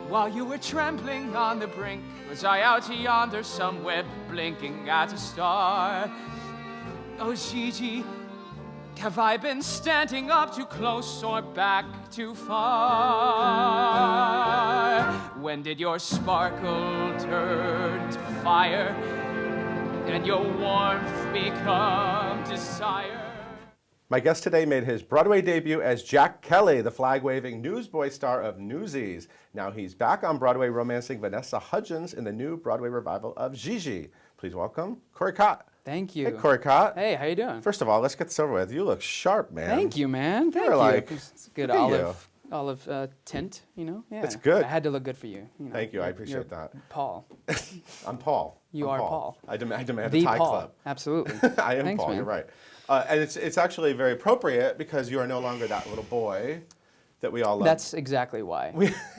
While you were trembling on the brink, was I out yonder somewhere blinking at a star? Oh, Gigi, have I been standing up too close or back too far? When did your sparkle turn to fire and your warmth become desire? My guest today made his Broadway debut as Jack Kelly, the flag-waving newsboy star of Newsies. Now he's back on Broadway romancing Vanessa Hudgens in the new Broadway revival of Gigi. Please welcome Corey Cott. Thank you. Hey, Corey Cott. Hey, how you doing? First of all, let's get this over with. You look sharp, man. Thank you, man. Thank you. Like, it's good olive tint, you know? Yeah. It's good. I had to look good for you. Thank you. I appreciate that. Paul. I'm Paul. You are Paul. I demand the a tie Paul. club. Absolutely. I am Thanks, Paul. man. You're right. And it's actually very appropriate because you are no longer that little boy that we all love. That's exactly why.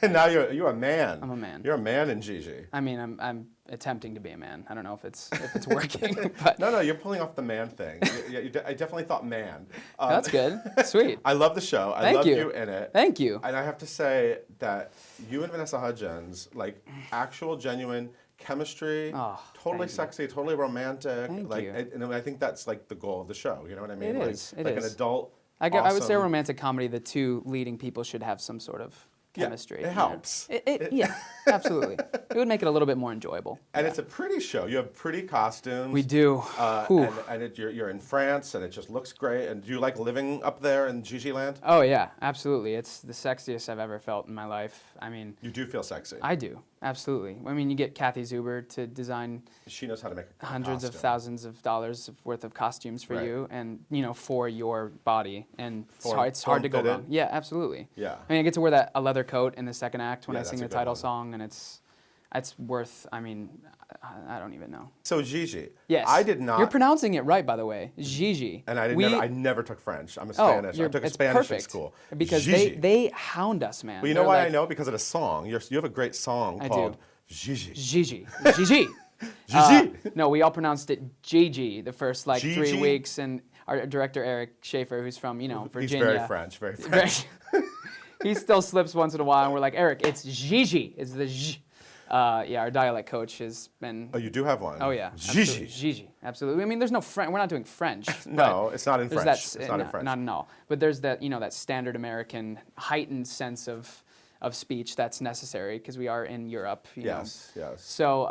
And now you're a man. I'm a man. You're a man in Gigi. I mean, I'm attempting to be a man. I don't know if it's working, but No, you're pulling off the man thing. I definitely thought man. that's good. Sweet. I love the show. I Thank love you. you in it. Thank you. And I have to say that you and Vanessa Hudgens, like actual, genuine chemistry, Oh, totally thank you. sexy, totally romantic. Thank like, you. And I think that's like the goal of the show. You know what I mean? It like, is, it like is. an adult. I would say awesome- romantic comedy, the two leading people should have some sort of Yeah, chemistry. it you know? helps. Yeah, absolutely. It would make it a little bit more enjoyable. And Yeah. it's a pretty show. You have pretty costumes. We do. Whew. You're in France, and it just looks great. And do you like living up there in Gigi land? Oh yeah, absolutely. It's the sexiest I've ever felt in my life. I mean, You do feel sexy. I do, absolutely. I mean, you get Kathy Zuber to design She knows how to make a hundreds of costume. thousands of dollars worth of costumes for Right. you, and for your body, and Form- it's hard to go form-fitted. wrong. Yeah, absolutely. Yeah. I mean, I get to wear a leather coat in the second act when Yeah, I sing that's the a good title one. song, and it's worth. I mean, I don't even know. So Gigi. Yes. I did not. You're pronouncing it right, by the way. Gigi. And I never took French. I'm a Oh, Spanish. I took a it's Spanish perfect. in school. Because Gigi. they hound us, man. Well, you know They're why I like, know? Because of the song. You have a great song I called do. Gigi. Gigi. Gigi. Gigi. No, we all pronounced it Gigi the first like 3 Gigi? weeks, and our director Eric Schaefer, who's from He's Virginia, very French. Very French. he still slips once in a while, and we're like, Eric, it's Gigi. It's the G. Yeah, our dialect coach has been. Oh, you do have one. Oh yeah, Gigi. absolutely. Gigi, absolutely. I mean, there's no French. We're not doing French. No, it's not in there's French. That, It's not in no, French. Not at all. But there's that that standard American heightened sense of speech that's necessary because we are in Europe. You know. Yes, yes. So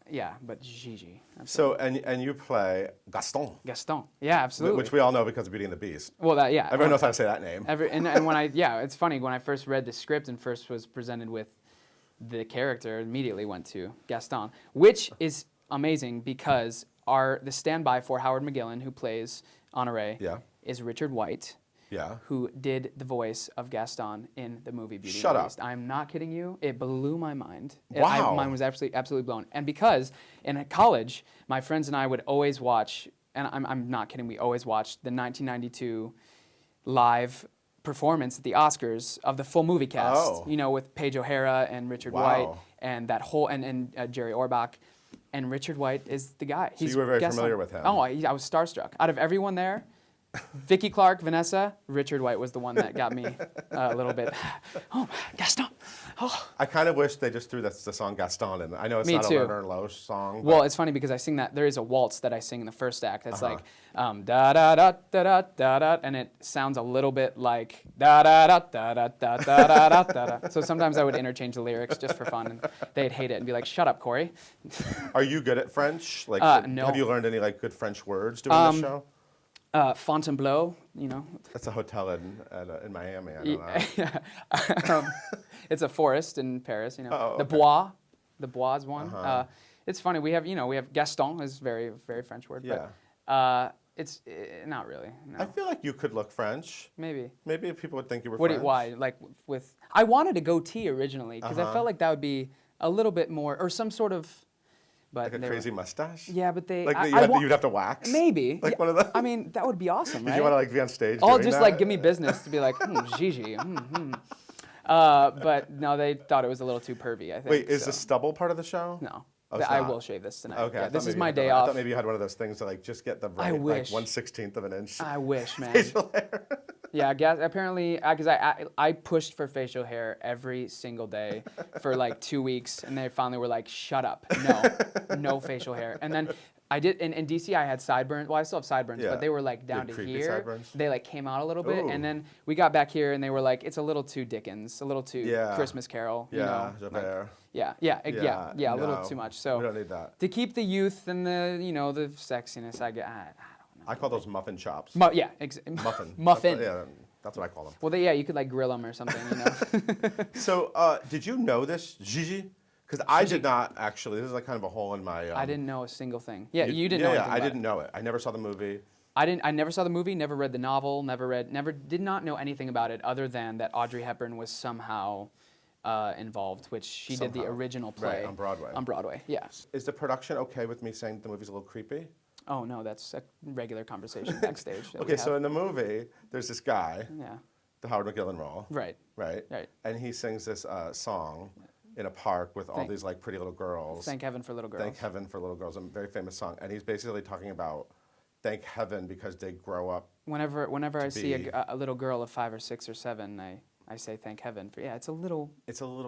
yeah, but Gigi. So and you play Gaston, Gaston. Yeah, absolutely. which we all know because of Beauty and the Beast. Well, yeah. Everyone knows how to say that name. And when it's funny, when I first read the script and first was presented with the character, immediately went to Gaston, which is amazing because the standby for Howard McGillen, who plays Honoré, Yeah. is Richard White, Yeah. who did the voice of Gaston in the movie Beauty Shut and the up. Beast. I'm not kidding you. It blew my mind. Wow. Mine was absolutely blown. And because in college, my friends and I would always watch, and I'm not kidding, we always watched the 1992 live performance at the Oscars of the full movie cast. Oh. With Paige O'Hara and Richard Wow. White and that whole and Jerry Orbach. And Richard White is the guy. So you were very familiar with him. Oh, I was starstruck. Out of everyone there, Vicky Clark, Vanessa, Richard White was the one that got me a little bit. Oh, Gaston. Oh. I kind of wish they just threw the song Gaston in. I know it's Me not too. a Lerner Loesch song. Well, it's funny because I sing that. There is a waltz that I sing in the first act that's like da da da da da da da, and it sounds a little bit like da da da da da da da da da da. So sometimes I would interchange the lyrics just for fun, and they'd hate it and be like, "Shut up, Corey." Are you good at French? Like, No. Have you learned any good French words doing this show? Fontainebleau, That's a hotel in Miami. I know that. It's a forest in Paris. Oh, The okay. Bois, the Bois is one. It's funny. We have Gaston is very very French word. Yeah. But it's not really. No. I feel like you could look French. Maybe. Maybe people would think you were What? French. Why? Like with? I wanted a goatee originally because I felt like that would be a little bit more, or some sort of. But Like a they crazy mustache? Yeah, but they. Like you'd have to wax? Maybe. Like Yeah, one of those? I mean, that would be awesome, Did right? you want to be on stage All doing just that? give me business to be like, Gigi. But no, they thought it was a little too pervy, I think. Wait, is so. the stubble part of the show? No. Oh, it's I not? will shave this tonight. Okay. I Yeah, thought this is maybe my you had day I off. thought maybe you had one of those things to just get the right, wish. 1/16 of an inch. I wish, man. facial hair. Yeah, apparently, because I pushed for facial hair every single day for like 2 weeks, and they finally were like, shut up, no facial hair. And then I did, in DC I had sideburns, well I still have sideburns, Yeah. but they were like down to creepy here. sideburns? They like came out a little bit, Ooh. and then we got back here and they were like, it's a little too Dickens, a little too Christmas Carol, you know. Javert. Yeah, a little no, too much. So we don't need that. to keep the youth and the, you know, the sexiness, I don't know. I call those muffin chops. Muffin. Muffin. That's what I call them. Well, you could like grill them or something, you know. So, did you know this, Gigi? Because I did not actually. This is like kind of a hole in my. I didn't know a single thing. Yeah, you didn't know anything I about didn't know it. I never saw the movie. I never saw the movie, never read the novel, did not know anything about it other than that Audrey Hepburn was somehow involved, which she did the original play. Right, on Broadway. On Broadway, yeah. Is the production okay with me saying the movie's a little creepy? Oh, no, that's a regular conversation backstage. Okay, so in the movie, there's this guy, Yeah. the Howard McGillen role. Right. Right? Right. And he sings this song in a park with all these like pretty little girls. Thank Heaven for Little Girls. Thank Heaven for Little Girls, a very famous song. And he's basically talking about thank heaven because they grow up. Whenever I see a little girl of 5 or 6 or 7, I say thank heaven for it's a little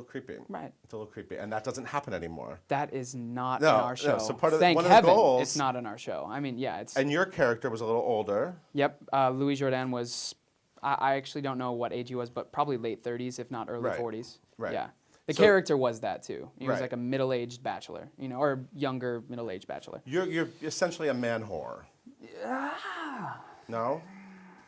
creepy. Right. It's a little creepy. And that doesn't happen anymore. that is not in our show. So part of thank one heaven of the goals, it's not in our show. I mean, yeah, it's and your character was a little older. Yep. Louis Jourdain was I actually don't know what age he was, but probably late 30s, if not early 40s. Right. Yeah. The So- character was that too. He was Right. like a middle-aged bachelor, you know, or younger middle-aged bachelor. You're essentially a man whore. No?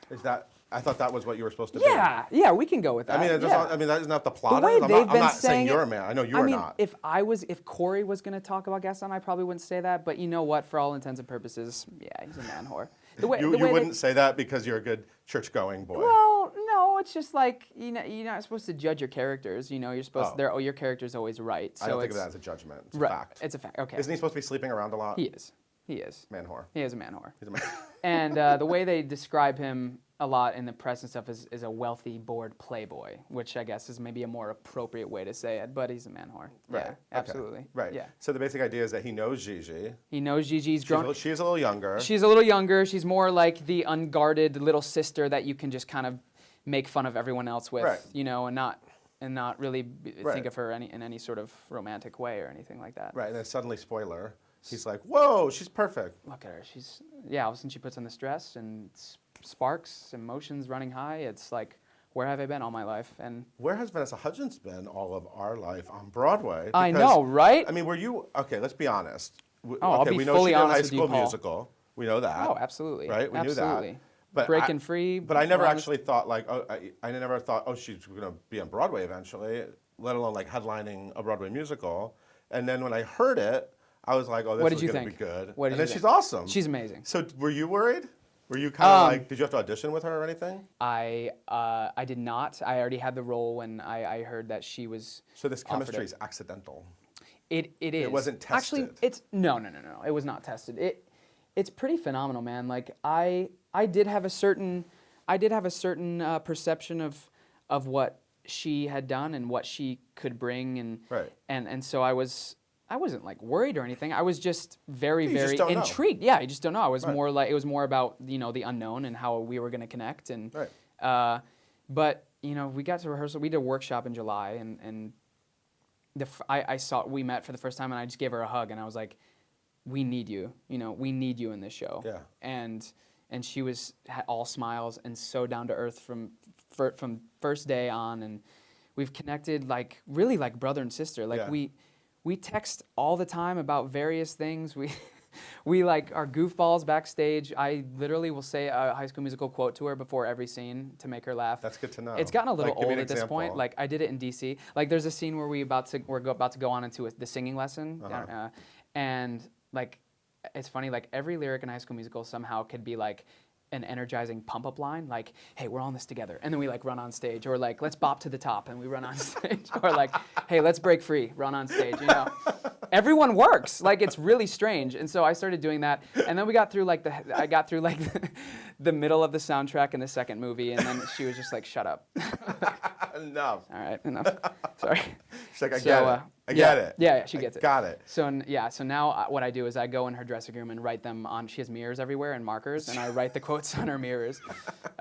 Is that? I thought that was what you were supposed to be. Yeah, we can go with that. I mean, yeah. that isn't that the plot. The way is? they've I'm been not saying saying you're it- a man. I know you I are mean, not. if Corey was going to talk about Gaston, I probably wouldn't say that. But you know what? For all intents and purposes, yeah, he's a man whore. The way, you the way wouldn't say that because you're a good church-going boy. Well, no, it's just like you're not supposed to judge your characters. You know, you're supposed your character's always right. So I don't think of it's- that as a judgment. It's right. a fact. It's a fact. Okay. Isn't he supposed to be sleeping around a lot? He is. He is. Man whore. He is a man whore. He's a man. And the way they describe him a lot in the press and stuff is a wealthy, bored playboy, which I guess is maybe a more appropriate way to say it, but he's a man whore. Right. Yeah, Okay. absolutely. Right. Yeah. So the basic idea is that he knows Gigi. He knows Gigi's grown. She's a little younger. She's a little younger. She's more like the unguarded little sister that you can just kind of make fun of everyone else with, Right. you know, and not really Right. think of her in any sort of romantic way or anything like that. Right. And then suddenly, spoiler, he's like, whoa, she's perfect. Look at her. All of a sudden she puts on this dress and sparks, emotions running high. It's like, where have I been all my life? And Where has Vanessa Hudgens been all of our life on Broadway? I Because, know, right? I mean, were you, okay, let's be honest. I'll be we know fully she did honest High with you, School Paul. Musical. We know that. Oh, absolutely. Right? We absolutely. knew that. But Breaking Free. But I never Ron- actually thought like, I never thought, she's going to be on Broadway eventually, let alone like headlining a Broadway musical. And then when I heard it, I was like, oh, What this did is you going to be think? good. What did And you then think? she's awesome. She's amazing. So were you worried? Were you kind of like, did you have to audition with her or anything? I did not. I already had the role when I heard that she was. So this offered chemistry it. is accidental. It is. It wasn't Actually, tested. it's no. It was not tested. It's pretty phenomenal, man. Like I did have a certain perception of what she had done and what she could bring, and Right. and so I wasn't like worried or anything. I was just very You just very don't know. intrigued. Yeah, I just don't know. I was Right. more like it was more about the unknown and how we were going to connect and. Right. But we got to rehearsal. We did a workshop in July, and we met for the first time, and I just gave her a hug, and I was like, "We need you. We need you in this show." Yeah. And she was all smiles and so down to earth from first day on, and we've connected really like brother and sister. Like Yeah. we text all the time about various things. We like our goofballs backstage. I literally will say a High School Musical quote to her before every scene to make her laugh. That's good to know. It's gotten a little Like, give me old an at this point. example. Like I did it in DC. Like there's a scene where we're about to go on into the singing lesson, Uh-huh. and like it's funny. Like every lyric in High School Musical somehow could be like an energizing pump up line, like "Hey, we're on this together," and then we like run on stage, or like "Let's bop to the top," and we run on stage, or like "Hey, let's break free," run on stage. Everyone works. Like it's really strange, and so I started doing that, and then we got through the middle of the soundtrack in the second movie, and then she was just like, "Shut up." Enough. All right, enough. Sorry. She's like, I get it. I get it. Yeah, she gets it. Got it. So now what I do is I go in her dressing room and write them on. She has mirrors everywhere and markers, and I write the quotes on her mirrors.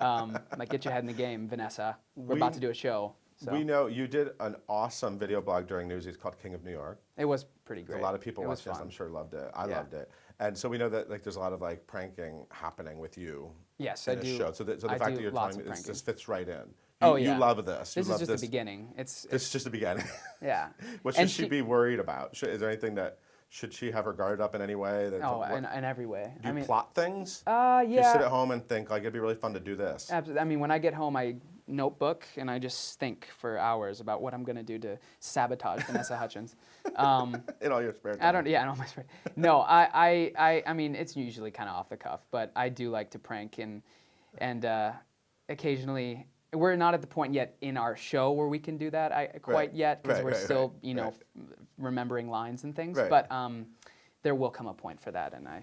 Like, get your head in the game, Vanessa. We're about to do a show. So. We know you did an awesome video blog during Newsies called King of New York. It was pretty great. A lot of people watched this, fun. I'm sure loved it. I loved it. And so we know that like there's a lot of like pranking happening with you. Yes, in I a do. show. So the fact that you're telling me this fits right in. You love this. This is just the beginning. This is just the beginning. Yeah. What should she be worried about? Is there anything that should she have her guard up in any way? In every way. Do you plot things? Yeah. Do you sit at home and think like it'd be really fun to do this? Absolutely. I mean, when I get home, I notebook and I just think for hours about what I'm gonna do to sabotage Vanessa Hudgens. In all your spare time. In all my spare. No, I mean, it's usually kind of off the cuff, but I do like to prank and occasionally. We're not at the point yet in our show where we can do that yet because we're still remembering lines and things. Right. But there will come a point for that, and I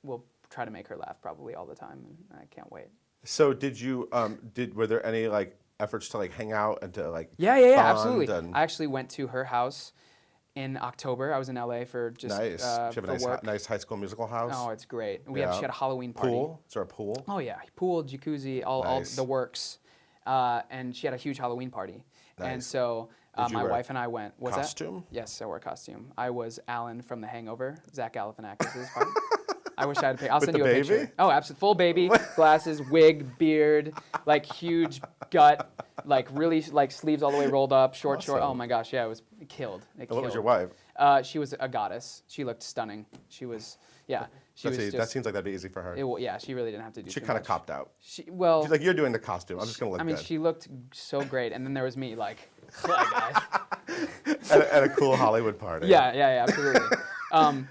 will try to make her laugh probably all the time, and I can't wait. So did you were there any like efforts to like hang out and to like Yeah, absolutely. I actually went to her house in October. I was in LA for just nice. She have a nice High School Musical house. Oh, it's great. She had a Halloween party. Pool? Is there a pool? Oh yeah, pool, jacuzzi, all the works. And she had a huge Halloween party. Nice. And so my wife and I went. What's costume? That? Yes, I wore a costume. I was Alan from The Hangover, Zach Galifianakis' part. I wish I had a picture. I'll send you a picture. Oh, absolutely. Full baby, glasses, wig, beard, like huge gut, like really like sleeves all the way rolled up, short. Oh my gosh, yeah, it killed. What was your wife? She was a goddess. She looked stunning. She was, yeah. That seems like that'd be easy for her. She really didn't have to do. She kind of copped out. She's like, you're doing the costume. I'm just gonna look good. I mean, she looked so great, and then there was me, like, guys. at a cool Hollywood party. Yeah, absolutely.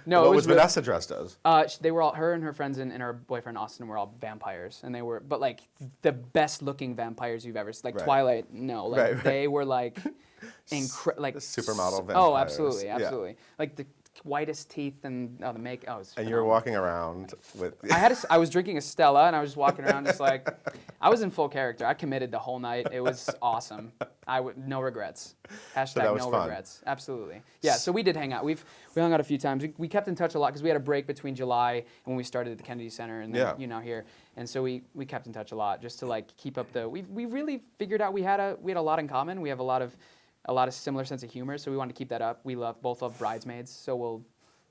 No, what was Vanessa dressed as? They were all, her and her friends and her boyfriend Austin were all vampires, and they were, but like the best looking vampires you've ever seen. Like Twilight, no, like they were like like supermodel vampires. Oh, absolutely. Like the whitest teeth and the make. Oh, it was and you were walking around with. I was drinking a Stella, and I was just walking around just like, I was in full character. I committed the whole night. It was awesome. No regrets. Hashtag no regrets. Absolutely. Yeah. So we did hang out. We hung out a few times. We kept in touch a lot because we had a break between July and when we started at the Kennedy Center and then here. And so we kept in touch a lot just to like keep up we really figured out we had a lot in common. We have a lot of similar sense of humor, so we wanted to keep that up. We both love Bridesmaids, so we'll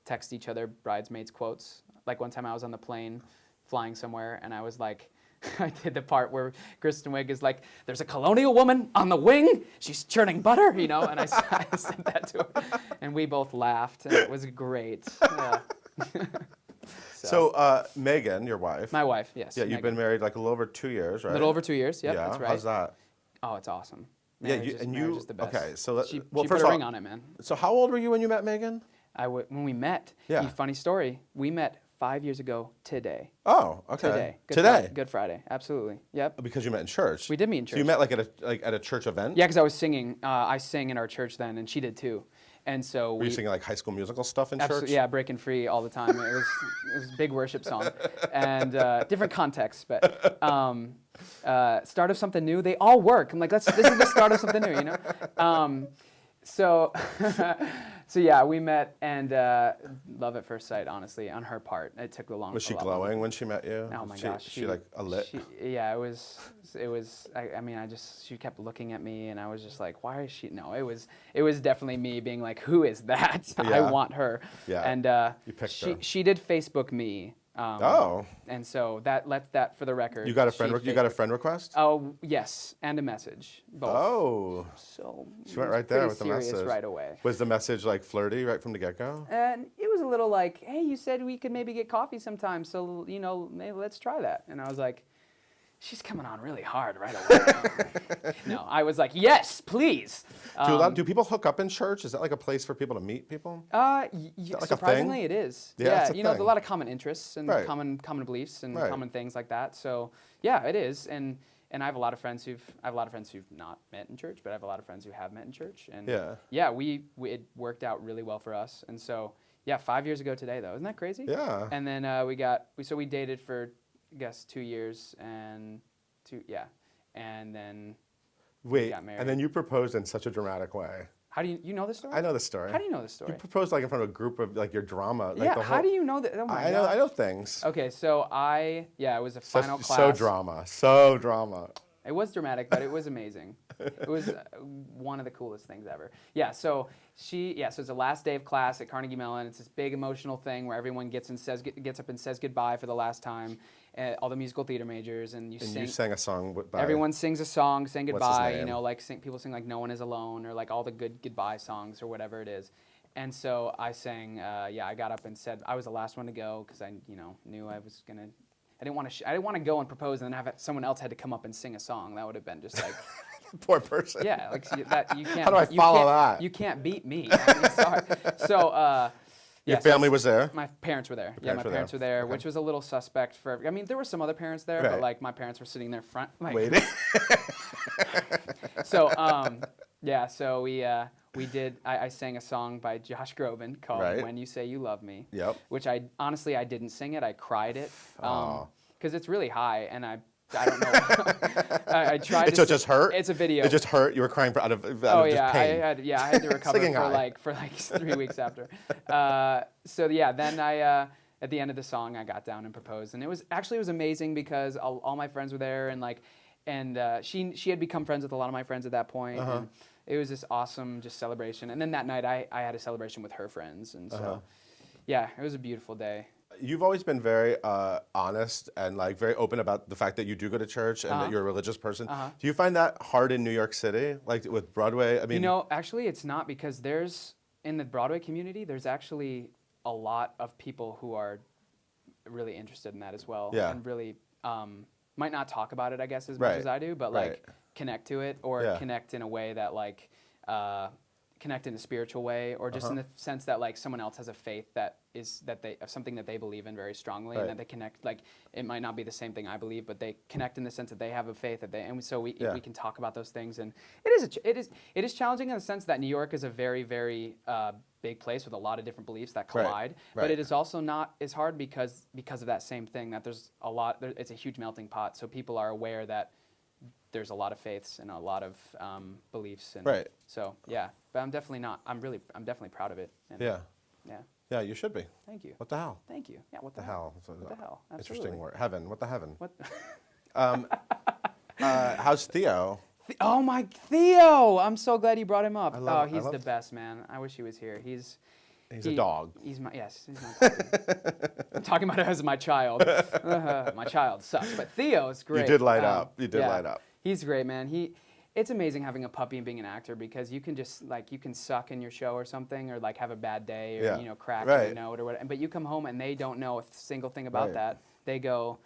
text each other Bridesmaids quotes. Like one time I was on the plane flying somewhere, and I was like, I did the part where Kristen Wiig is like, there's a colonial woman on the wing, she's churning butter, and I said that to her. And we both laughed, and it was great. Yeah. So Megan, your wife. My wife, yes. Yeah, you've been married like a little over 2 years, right? A little over 2 years, yep, that's right. How's that? Oh, it's awesome. Marriage is the best. Okay, so she put a ring on it, man. So how old were you when you met Megan? When we met. Yeah. Funny story. We met 5 years ago today. Oh, okay. Today. Good Friday. Absolutely. Yep. Because you met in church. We did meet in church. So you met like at a church event? Yeah, because I was singing. I sang in our church then, and she did too. And so were you singing like High School Musical stuff in church? Yeah, breaking free all the time. It was a big worship song, and different contexts, but start of something new. They all work. I'm like, this is the start of something new, So yeah, we met and love at first sight. Honestly, on her part, it took a long. Was she glowing when she met you? Oh my gosh, she like a lit. Yeah, it was. I mean, she kept looking at me, and I was just like, why is she? No, it was definitely me being like, who is that? Yeah. I want her. Yeah. And you picked her. She did Facebook me. And so that for the record. You got a friend request? Oh yes, and a message. Both. Oh. So she went right there with the message right away. Was the message like flirty right from the get-go? And it was a little like, hey, you said we could maybe get coffee sometime, so maybe let's try that. And I was like, she's coming on really hard right away. No, I was like, yes, please. Do people hook up in church? Is that like a place for people to meet people? Surprisingly, it is. Yeah, there's a lot of common interests and common beliefs and common things like that. So yeah, it is. And I have a lot of friends who've not met in church, but I have a lot of friends who have met in church. And it worked out really well for us. And so 5 years ago today though, isn't that crazy? Yeah. And then we dated for I guess 2 years and then we got married. And then you proposed in such a dramatic way. How do you know the story? I know the story. How do you know the story? You proposed like in front of a group of like your drama. Like Yeah. the How whole, do you know that? Oh my I gosh. know things. Okay, so it was a final class. So drama. So drama. It was dramatic, but it was amazing. It was one of the coolest things ever. Yeah, so it's the last day of class at Carnegie Mellon. It's this big emotional thing where everyone gets up and says goodbye for the last time. All the musical theater majors, and you sang a song by... Everyone sings a song saying What's his goodbye. name? You know, like people sing like "No One Is Alone" or like all the good goodbye songs or whatever it is. And so I sang. I got up and said I was the last one to go because I knew I was gonna. I didn't want to go and propose and then have someone else had to come up and sing a song. That would have been just like Poor person. yeah, like that you can't. How do I follow that? You can't beat me. I mean, sorry. So. Your family was there? My parents were there. My parents were there, okay. which was a little suspect for. I mean, there were some other parents there, right. but like my parents were sitting there front, like, waiting. So so we did. I sang a song by Josh Groban called Right. "When You Say You Love Me." Yep. Which I honestly didn't sing it. I cried it Aw. because it's really high, and I don't know. I tried. So it just hurt? It's a video. It just hurt? You were crying out of just pain? I had to recover Singing for like 3 weeks after. Then I at the end of the song I got down and proposed, and it was amazing because all my friends were there, and she had become friends with a lot of my friends at that point. And it was this awesome celebration, and then that night I had a celebration with her friends, and so it was a beautiful day. You've always been very honest and like very open about the fact that you do go to church and that you're a religious person. Do you find that hard in New York City, like with Broadway? I mean, actually, it's not, because in the Broadway community, there's actually a lot of people who are really interested in that as well, and really might not talk about it, I guess, as much as I do, but like connect to it or connect in a way that like connect in a spiritual way, or just in the sense that like someone else has a faith that they have something that they believe in very strongly, and that they connect. Like it might not be the same thing I believe, but they connect in the sense that they have a faith so we can talk about those things. And it is challenging in the sense that New York is a very, very big place with a lot of different beliefs that collide. But it is also not as hard because of that same thing, that it's a huge melting pot. So people are aware that there's a lot of faiths and a lot of beliefs, and so but I'm definitely proud of it. And, yeah, you should be. Thank you. What the hell? Thank you. Yeah, what the hell? What the hell? Absolutely. Interesting word. Heaven. What the heaven? What? How's Theo? Oh my Theo! I'm so glad you brought him up. He's the best, man. I wish he was here. He's a dog. He's my puppy. I'm talking about it as my child. My child sucks, but Theo is great. You did light up. You did light up. He's great, man. It's amazing having a puppy and being an actor, because you can just you can suck in your show or something, or like have a bad day, or crack a note or whatever. But you come home and they don't know a single thing about that. They go,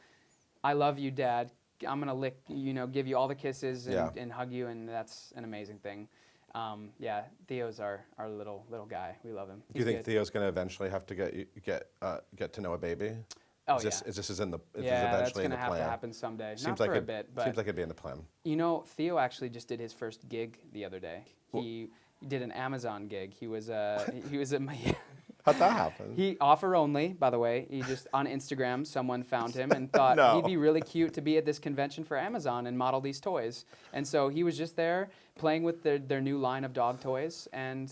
"I love you, Dad. I'm gonna lick, give you all the kisses and hug you," and that's an amazing thing. Theo's our little guy. We love him. Do you think Theo's gonna eventually have to get to know a baby? Oh, is this in the that's eventually in the gonna have plan? to happen someday. Seems Not like for a bit, but seems like it'd be in the plan. Theo actually just did his first gig the other day. He did an Amazon gig. He was How'd that happen? He offer only, by the way. He just on Instagram, someone found him and thought he'd be really cute to be at this convention for Amazon and model these toys. And so he was just there playing with their new line of dog toys, and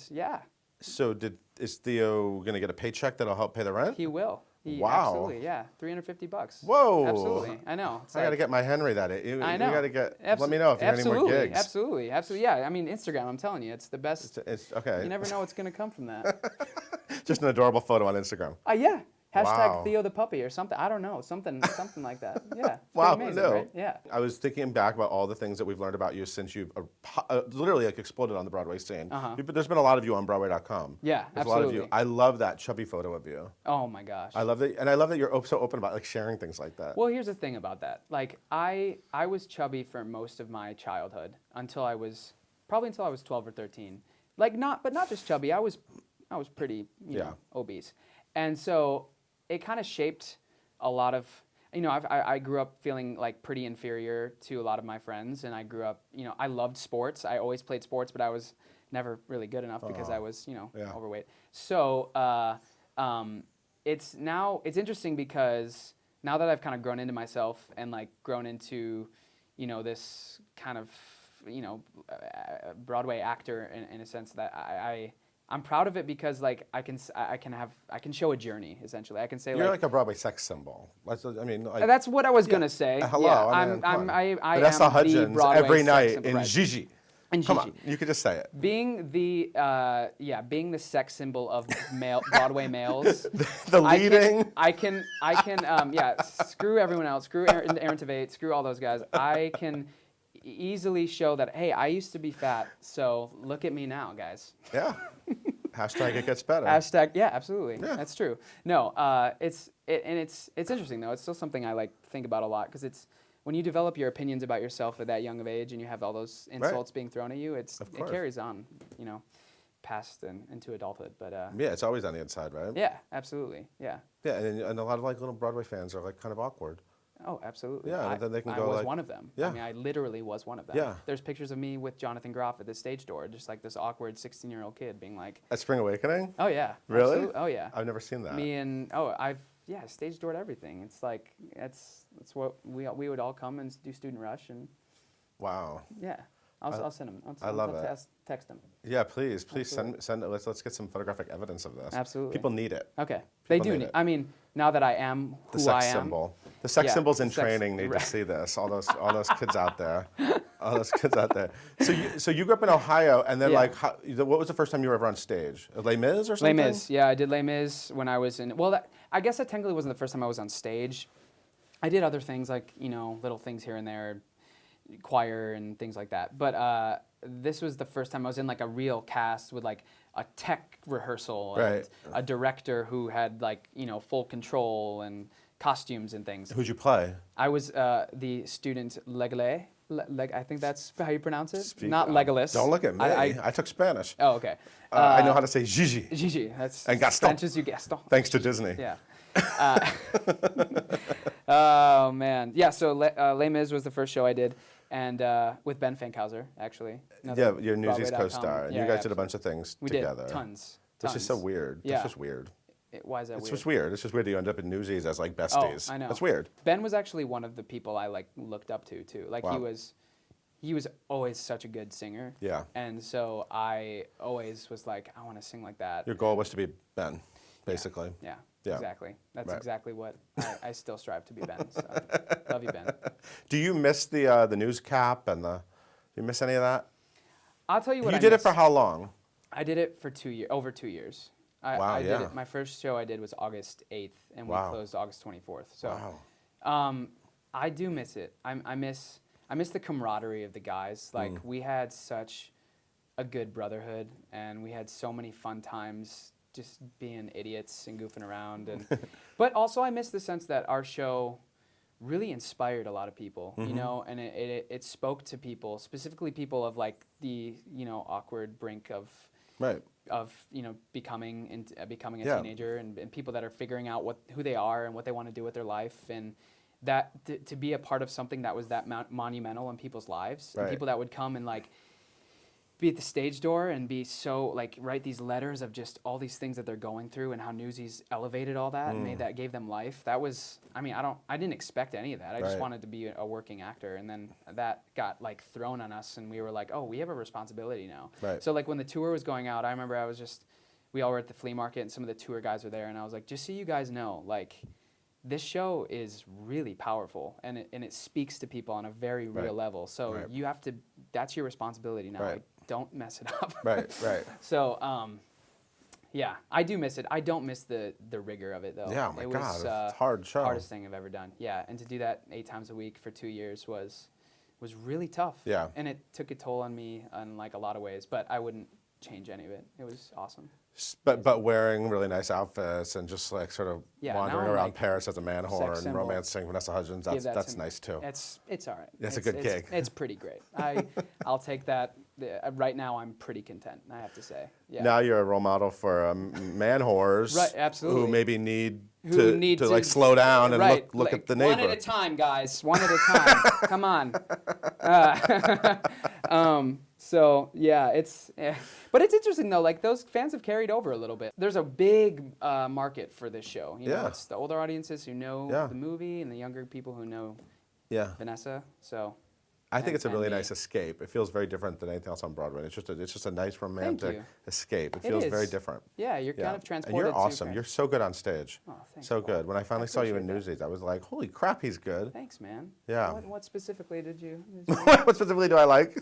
So is Theo gonna get a paycheck that'll help pay the rent? He will. Wow. Absolutely, yeah. $350. Whoa. Absolutely. I know. I got to get my Henry that. I know. You got to get. Let me know if you have any more gigs. Absolutely. Yeah. I mean, Instagram. I'm telling you, it's the best. It's okay. You never know what's going to come from that. Just an adorable photo on Instagram. Yeah. Hashtag Wow. Theo the puppy or something. I don't know. Something like that. Yeah. Wow. Amazing, No. right? Yeah. I was thinking back about all the things that we've learned about you since you've literally exploded on the Broadway scene. There's been a lot of you on Broadway.com. Yeah, There's absolutely. a lot of you. I love that chubby photo of you. Oh my gosh. I love that, and I love that you're so open about sharing things like that. Well, here's the thing about that. Like I was chubby for most of my childhood until I was 12 or 13. But not just chubby. I was pretty obese, and so it kind of shaped a lot of. I grew up feeling like pretty inferior to a lot of my friends, and I grew up. I loved sports. I always played sports, but I was never really good enough because I was overweight. So it's interesting because now that I've kind of grown into myself and like grown into this kind of Broadway actor in a sense that I'm proud of it because like I can show a journey essentially. I can say You're like a Broadway sex symbol. I mean, like, that's what I was gonna say. hello, Yeah, I mean, come on. I Vanessa am the Hudgens Broadway every sex night symbol, in right. Gigi. And Come Gigi. on, you could just say it. Being the being the sex symbol of Broadway males. The leading. I can screw everyone else. Screw Aaron Tveit. Screw all those guys. I can easily show that hey, I used to be fat, so look at me now, guys. Yeah. Hashtag it gets better. Hashtag yeah, absolutely. Yeah. That's true. No, it's interesting though. It's still something I like think about a lot because it's. When you develop your opinions about yourself at that young of age and you have all those insults being thrown at you, it carries on, past and into adulthood. But yeah, it's always on the inside, right? yeah, absolutely, yeah. Yeah, and a lot of like little Broadway fans are like kind of awkward. Oh, absolutely. Yeah, and then they can go I was like, one of them. yeah. I mean, I literally was one of them. Yeah. There's pictures of me with Jonathan Groff at the stage door, just like this awkward 16-year-old kid being like. At Spring Awakening? Oh yeah. Really? Absolutely. Oh yeah. I've never seen that. Me and stage doored everything. It's like that's what we would all come and do Student Rush and. Wow. Yeah, I'll send them. I love it. Text them. Yeah, please send it. Let's get some photographic evidence of this. Absolutely. People need it. Okay, they do need. I mean, now that I am who The sex I am. symbol. The sex Yeah, symbols in sex- training need right. to see this. All those kids out there. All those kids out there. So you grew up in Ohio, and then Yeah. like, what was the first time you were ever on stage? Les Mis or something? Les Mis. Yeah, I did Les Mis when I was in. Well, I guess that technically wasn't the first time I was on stage. I did other things like little things here and there, choir and things like that. But this was the first time I was in like a real cast with like a tech rehearsal and Right. a director who had like full control and costumes and things. Who'd you play? I was the student Legale. I think that's how you pronounce it. Speak Not up. Legolas. Don't look at me. I took Spanish. Oh, okay. I know how to say Gigi. Gigi. That's And Gaston. French as you Gaston. Thanks to Disney. Yeah. Oh man. Yeah. So Les Mis was the first show I did, and with Ben Fankhauser actually. Yeah, your Newsies Broadway.com. co-star. And Yeah, you guys yeah. did a bunch of things We together. did tons. That's just so weird. Yeah. That's just weird. Why is that It's weird? just weird. It's just weird that you end up in Newsies as like besties. I know. That's weird. Ben was actually one of the people I like looked up to too. Like Wow. he was always such a good singer. Yeah. And so I always was like, I want to sing like that. Your goal was to be Ben, basically. Yeah. Yeah. Exactly. That's Right. exactly what I still strive to be Ben. So love you, Ben. Do you miss the news cap and do you miss any of that? I'll tell you what You I did it miss. for how long? I did it for over 2 years. Wow, I did yeah. it. My first show I did was August 8th, and Wow. we closed August 24th. So, Wow. I do miss it. I miss the camaraderie of the guys. Like we had such a good brotherhood, and we had so many fun times just being idiots and goofing around. And but also I miss the sense that our show really inspired a lot of people, and it spoke to people, specifically people of like the awkward brink of Right. becoming a Yeah. teenager and people that are figuring out who they are and what they want to do with their life, and that to be a part of something that was that monumental in people's lives, Right. and people that would come and like be at the stage door and be so like write these letters of just all these things that they're going through and how Newsies elevated all that and gave them life. That was, I mean, I didn't expect any of that. I just Right. wanted to be a working actor, and then that got like thrown on us, and we were like, oh, we have a responsibility now. Right. So like when the tour was going out, I remember we all were at the flea market and some of the tour guys were there, and I was like, just so you guys know, like this show is really powerful, and it speaks to people on a very real Right. level. So Right. you have to, that's your responsibility now. Right. Like, don't mess it up. Right. Right. So, yeah, I do miss it. I don't miss the rigor of it though. Yeah, oh my it God, was it's a hard show. hardest thing I've ever done. Yeah, and to do that 8 times a week for 2 years was really tough. Yeah. And it took a toll on me in like a lot of ways, but I wouldn't change any of it. It was awesome. But wearing really nice outfits and just like sort of Yeah, wandering now I'm around like Paris as a manwhore sex and symbol. romancing Vanessa Hudgens, Give that that's to- nice too. It's all right. That's a It's- good it's- gig. It's pretty great. I'll take that. Right now, I'm pretty content, I have to say. Yeah. Now you're a role model for man whores, Right, absolutely. who maybe need Who need to like slow down and right, look like, at the neighbor. One at a time, guys. One at a time. Come on. So yeah, but it's interesting though. Like those fans have carried over a little bit. There's a big market for this show. You know, Yeah. it's the older audiences who know Yeah. the movie and the younger people who know Yeah. Vanessa. So I think it's a and really me. nice escape. It feels very different than anything else on Broadway. It's just a nice romantic you. escape. It It feels is. very different. Yeah, you're kind of And transported. you're awesome. To You're so good on stage. Oh, thanks, so Paul. good. When I finally saw you in appreciate that. Newsies, I was like, holy crap, he's good. Thanks, man. Yeah. What specifically did you? What specifically do I like?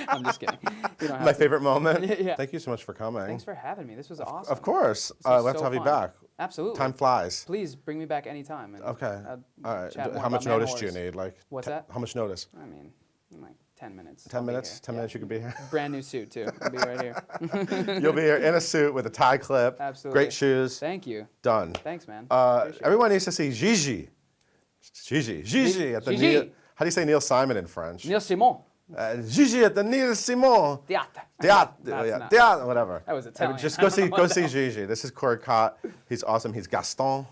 I'm just kidding. You don't have My to. favorite moment? Yeah. Thank you so much for coming. Thanks for having me. This was awesome. Of course. This was We'll have to so have you fun. back. Absolutely. Time flies. Please bring me back anytime. And Okay. All right. chat more How much about notice do you manwhores. need? Like, What's that? How much notice? I mean, like 10 minutes. 10 I'll be minutes? here. 10 Yeah. minutes you could be here? Brand new suit too. I'll be right here. You'll be here in a suit with a tie clip. Absolutely. Great shoes. Thank you. Done. Thanks, man. Appreciate it. Everyone needs to see Gigi. Gigi at the Gigi. Neil. How do you say Neil Simon in French? Neil Simon. Gigi at the Neil Simon. Theater. Theater, That's yeah, not- theater, whatever. That was Italian. Just I go don't know see what that Gigi. This is Corey Cott. He's awesome. He's Gaston,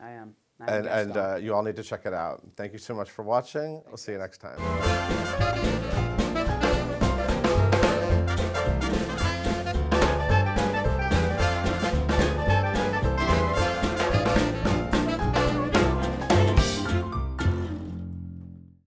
I am. and you all need to check it out. Thank you so much for watching. We'll see you next time.